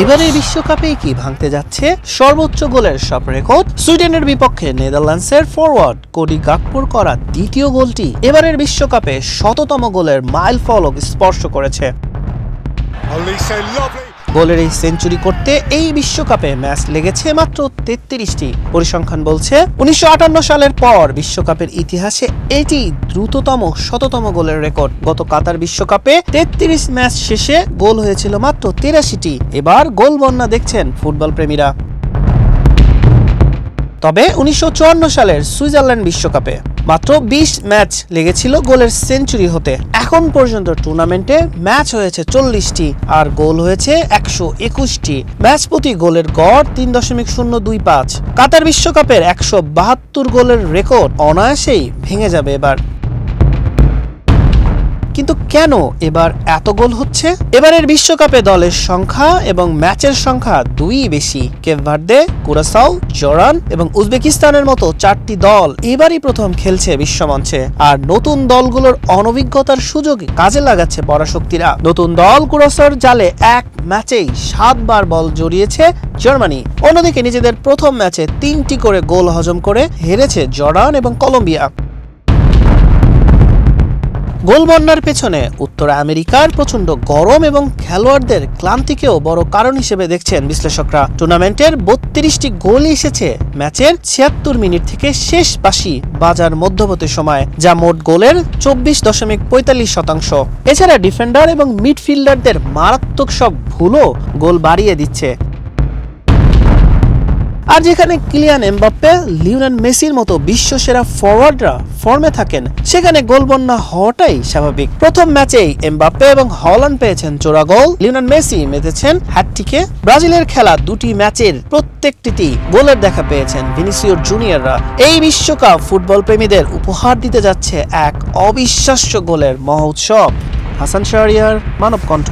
এবারের বিশ্বকাপে কি ভাঙতে যাচ্ছে সর্বোচ্চ গোলের সব রেকর্ড? সুইডেনের বিপক্ষে নেদারল্যান্ডসের ফরওয়ার্ড কোডি গাকপোর করা দ্বিতীয় গোলটি এবারের বিশ্বকাপে শততম গোলের মাইল ফলক স্পর্শ করেছে। গোলের এই সেঞ্চুরি করতে এই বিশ্বকাপে ম্যাচ লেগেছে মাত্র 33টি। পরিসংখ্যান বলছে 1958 সালের পর বিশ্বকাপের ইতিহাসে এটি দ্রুততম শততম গোলের রেকর্ড। গত কাতার বিশ্বকাপে 33 ম্যাচ শেষে গোল হয়েছিল মাত্র 83টি। এবার গোল বন্যা দেখছেন ফুটবল প্রেমীরা। তবে 1954 সালের সুইজারল্যান্ড বিশ্বকাপে মাত্র 20 ম্যাচ লেগেছিল গোলের সেঞ্চুরি হতে। এখন পর্যন্ত টুর্নামেন্টে ম্যাচ হয়েছে 40টি আর গোল হয়েছে 121টি। ম্যাচ প্রতি গোলের গড় 3.025। কাতার বিশ্বকাপের 172 গোলের রেকর্ড অনায়াসেই ভেঙে যাবে এবার। কিন্তু কেন এবার এত গোল হচ্ছে? এবারের বিশ্বকাপে দলের সংখ্যা এবং ম্যাচের সংখ্যা দুই বেশি। কেপ ভার্দে, কুরাসাও, জর্ডান এবং উজবেকিস্তানের মতো 4টি দল এবারই প্রথম খেলছে বিশ্বমঞ্চে। আর নতুন দলগুলোর অনভিজ্ঞতার সুযোগ কাজে লাগাচ্ছে পরাশক্তিরা। নতুন দল কুরাসাওর জালে এক ম্যাচেই 7 বার বল জড়িয়েছে জার্মানি। অন্যদিকে নিজেদের প্রথম ম্যাচে 3টি করে গোল হজম করে হেরেছে জর্ডান এবং কলম্বিয়া। গোল বন্যার পেছনে উত্তর আমেরিকার প্রচন্ড গরম এবং খেলোয়াড়দের ক্লান্তিকেও বড় কারণ হিসেবে দেখছেন বিশ্লেষকরা। টুর্নামেন্টের 32টি গোল এসেছে ম্যাচের 76 মিনিট থেকে শেষ বাঁশি বাজার মধ্যবর্তী সময়, যা মোট গোলের 24.45%। এছাড়া ডিফেন্ডার এবং মিডফিল্ডারদের মারাত্মক সব ভুলও গোল বাড়িয়ে দিচ্ছে। আর যেখানে কিলিয়ান এমবাপ্পে, লিওনেল মেসির মতো বিশ্বসেরা ফরওয়ার্ডরা ফর্মে থাকেন, সেখানে গোল বন্যা হওয়াটাই স্বাভাবিক। প্রথম ম্যাচেই এমবাপ্পে এবং হল্যান্ড পেয়েছেন জোড়া গোল। Lionel Messi মেতেছেন হ্যাটট্রিকে। ব্রাজিলের খেলা দুটি ম্যাচের প্রত্যেকটিতেই গোলের দেখা পেয়েছেন ভিনিসিয়াস জুনিয়ররা। এই বিশ্বকাপ ফুটবল প্রেমীদের উপহার দিতে যাচ্ছে এক অবিশ্বাস্য গোলের মহোৎসব। হাসান শাহরিয়ার, মানব কণ্ঠ।